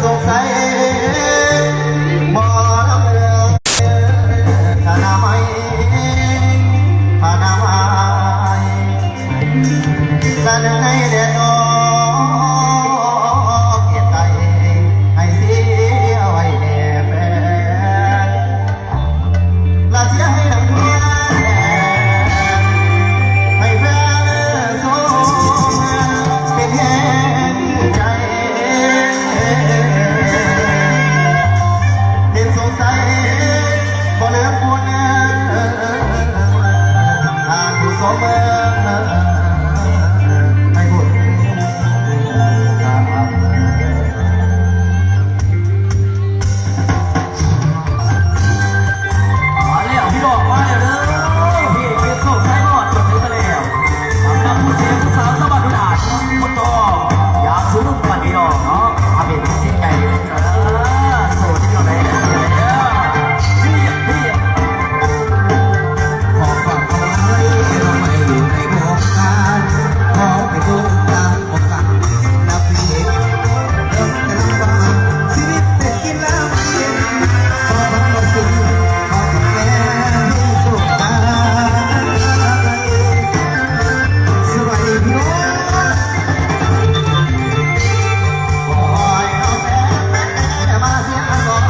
สงสัยบ่ลำเลือขนาไม้ขนาไม้กันในเด็ดออกเกียรติใจให้เสียไว้แน่แฟนลาเสียให้ดังเมียให้แฟนโซ่เป็นแห่งใจเห็นสงสัยบ่เหลือผู้เนื้อทางผู้สมให้บุญตามมาแล้วพี่บอกมาแล้วเด้อพี่เก็บเข้าใช้รอดจนถึงแล้วสำหรับผู้เสียผู้สาวสวัสดิ์อาจคนโตอยากซื้อกันดีดอกเนาะอาเป็นจิตใจโสดที่เราได้พี่ขอฝากเอาไว้เราไม่อยู่ในวงการขอไปดูตามโอกาสนับพี่เริ่มแต่ลำบากชีวิตแต่กินแล้วกินขอความรู้สึกขอแค่ให้สุขตาสวัสดีพี่น้องคอยเอาแม่มาเสียก่อน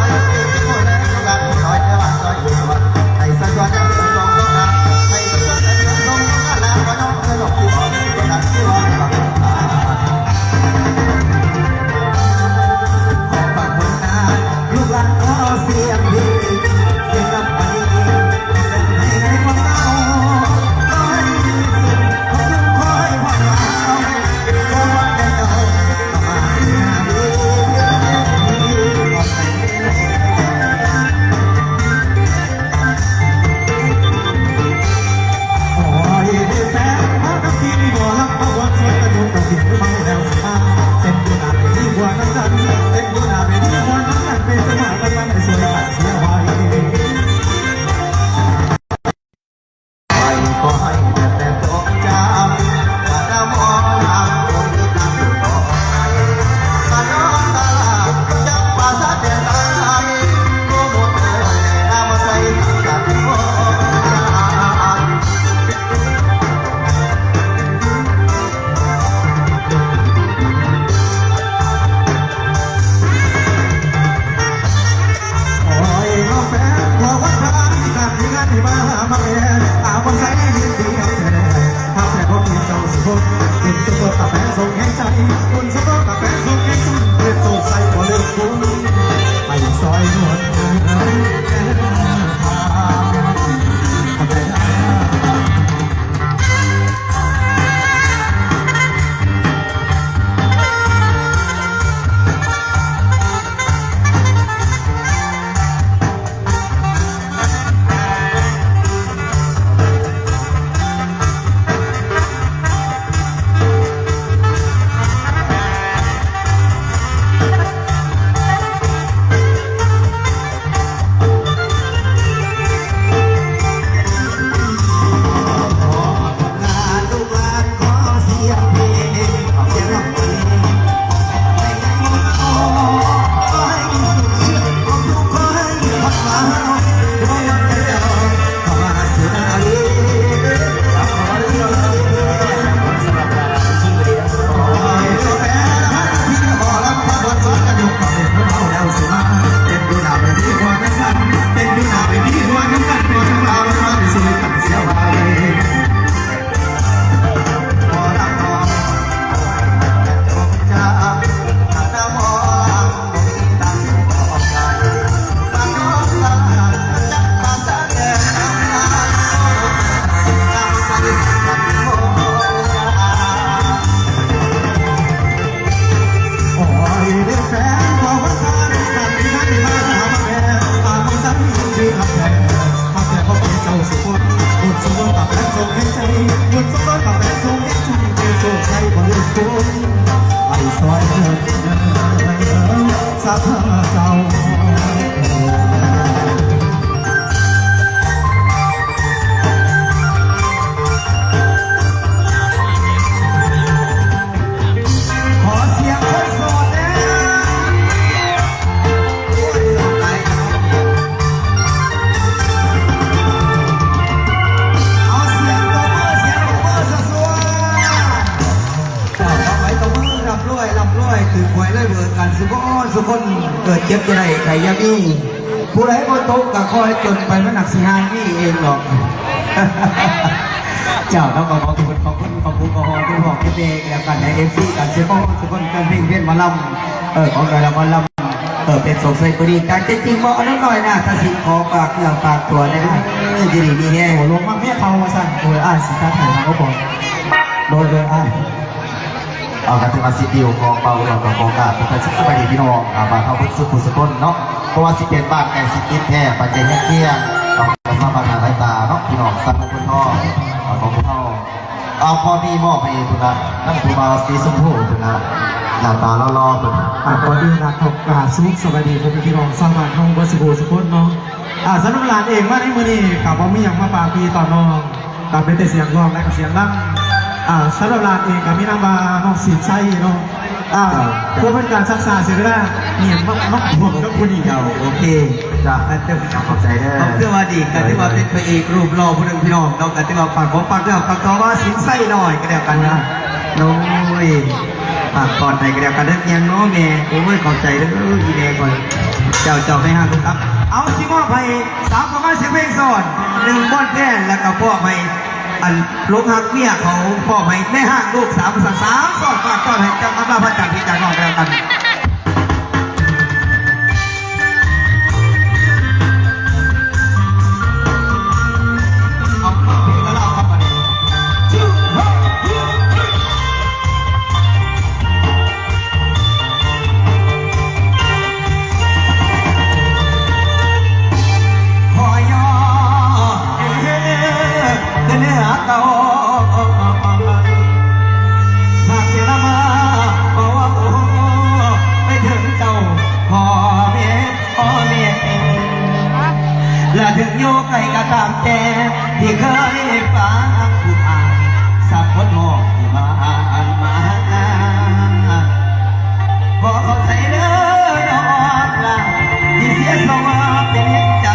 คนเล่นกันคอยจะว่าคอยอยู่ว่าให้สักวันจะเป็นตรงต้องการให้สักวันจะเป็นตรงต้องการแล้วก็น้องจะหลบที่อ่อนก็ดันที่อ่อนหลับตาขอฝากผลงานลูกหลานขอเสียงดีเสียงลำพันธ์เป็นให้ในความเหงาขอให้มีสุขขอจึงคอยผ่อนเราขอวันเดียวมาเสียดีโอ้ยได้แฟนมากับที่มีบ่รักมาวันสวยกระโดดกับที่เมาแล้วสบายเต้นดูหน้าไปดีกว่านั้นกันเต้นดูหน้าไปดีกว่านั้นกันเป็นสมากันมันให้สวยกันเสียไว้ขอให้แต่ตกจำถ้าดำมองทางคนที่ตั้งอยู่ต่อมาน้องตาจับปาสะเดินตายก็หมดเลยเอามาใส่สังกัดโอ้ยน้องแฟนขอวัดพระที่การที่งานที่มามาเรียนอาวันใส่ยินดีเอาแต่ถ้าแต่พบกินเจ้าสุขคุณสุขกับแฟนส่งแห่งใจคุณสุขกับแฟนส่งแห่งใจเพื่อโซ่ใส่บ่เลือกคุณไปซอยนวลแค่ทางแต่ ร่ำรวยถือหวยเลยเบิดกันสุคนเกิดเจ็บจะได้ใครยามีผู้ใดบ่ตกก็คอยจนไปมันหนักสิหานี่เองหรอก เจ้าต้องขอบคุณขอบคุณขอบคุณขอบคุณบอกที่เด็กแล้วกันในFCกันเสียบ้องสุคนกันเพลงเพี้ยนมาลำของเรามาลำเป็นสงสัยพอดีการจริงๆบอกอันนั้นหน่อยนะถ้าสิขอปากเครื่องปากตัวได้ไหมจะดีแน่ โอ้ลงมาเมียเขามาสั่นโดยสินค้าถ่ายมาก็บอกโดยเอาการที่มาซีดิวของเปาเรากับของกาเป็นการศึกษาดีพี่น้องบาเท่าพุทธสุขุสกุลเนาะเพราะว่าสิเป็นบ้านแก่สิกินแท้ปัจจัยแค่ต้องมาบรรณาสายตาเนาะพี่น้องสักคุณพ่อของคุณพ่อเอาพอมีมอบให้คุณนะนั่นคือมาสีสมพูคุณนะหน้าตาล่อๆคุณ ก่อนอื่นขอบกราบสวัสดีพี่น้องสร้างบ้านของบัสบูสุพจน์เนาะสำหรับหลานเองว่าในมือนี้กับผมมีอย่างมาฝากพี่ต่อน้องกับเป็นแต่เสียงร้องและเสียงดังสำหรับหลานเองกับมีนามว่าน้องสีไส้เนาะเพื่อเป็นการศึกษาเสียได้เนี่ยมักห่วงกับคุณอีก โอเค จ้ะขอบใจเด้อ ต้องเชื่อว่าดีกันที่ว่าเป็นพระเอกรูปหล่อผู้หนึ่งพี่น้องต้องกันที่ว่าฝากของฝากเรื่องฝากตัวว่าสินไส้หน่อยก็แล้วกันนะน้อยฝากก่อนใจก็แล้วกันเรื่องยังน้องแม่โอ้ยขอบใจเด้ออีแม่ก่อนเจ้าไม่ห้ามครับเอาสิมอบให้สามประมาณ10เพลงสอน1บ้อนแท่นแล้วก็พ่อให้อันลูกหักเมียเขาพ่อให้แม่ห้างลูก3 ภาษา3สอนฝากก่อนให้จำมาพระจันทร์ที่จากน้องแล้วกันและถึงโยกไก่กระตามแต่ที่เคยฟังผู้อ่านสักคนมองที่มาขอเข้าใจเด้อน้องลาที่เสียสวาเป็นใจ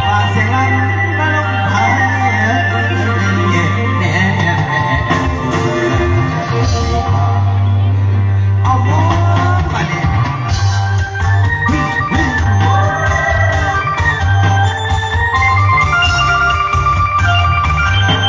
ฝากเสียงลำมาลงท้ายเอาหมอมาเนี่ย ข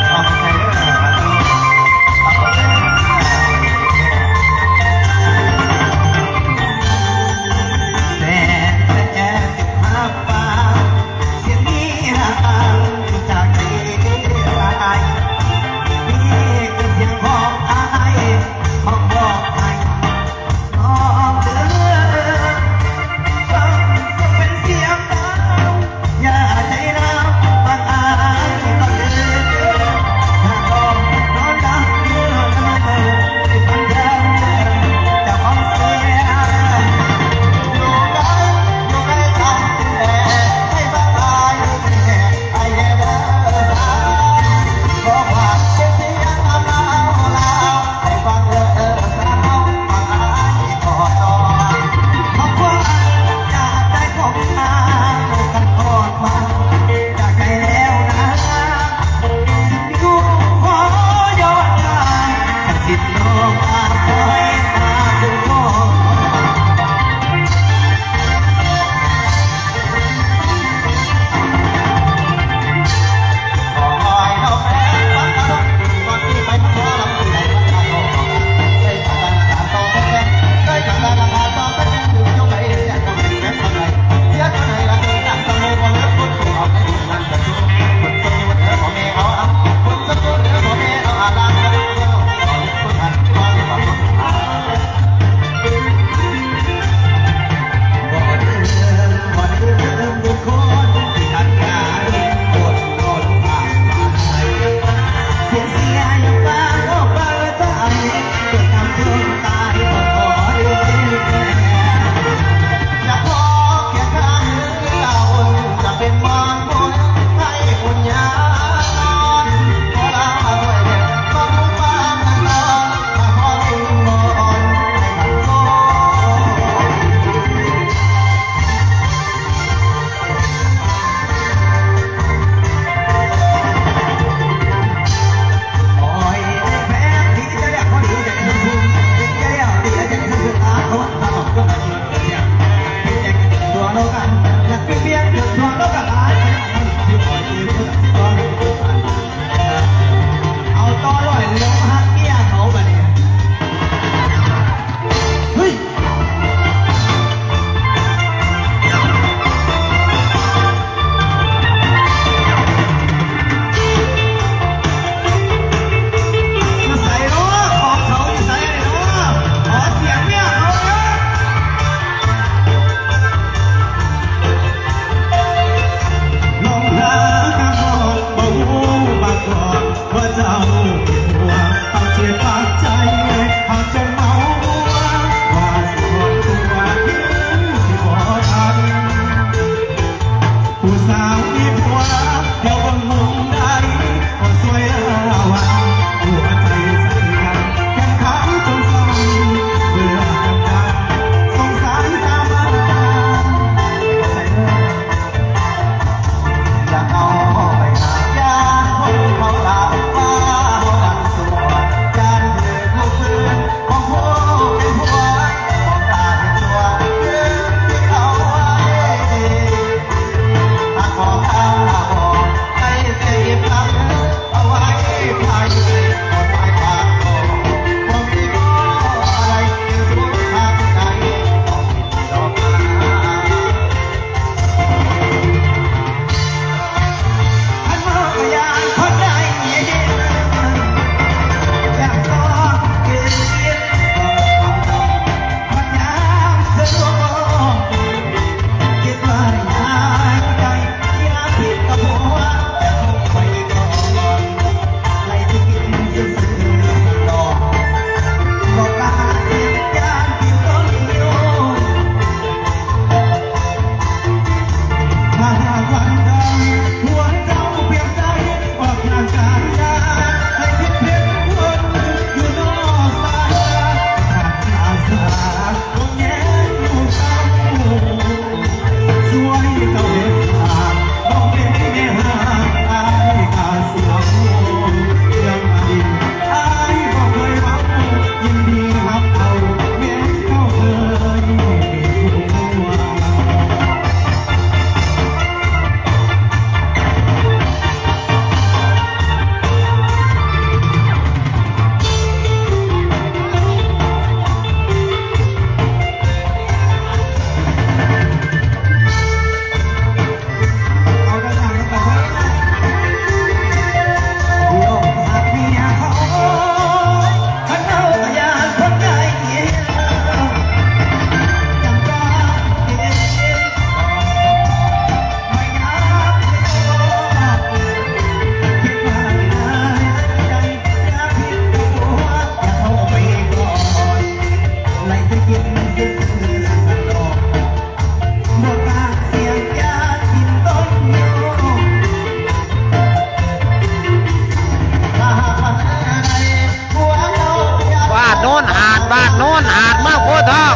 บ้านโน้นหาดมาโคทอง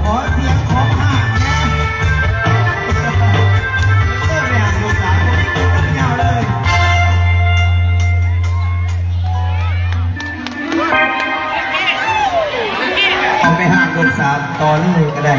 ขอเสียงของห่างนะเออเนี่ยลูกสาวคนนี้ยาวเลย เอาไปห้างลูกสาวต่อเลยก็ได้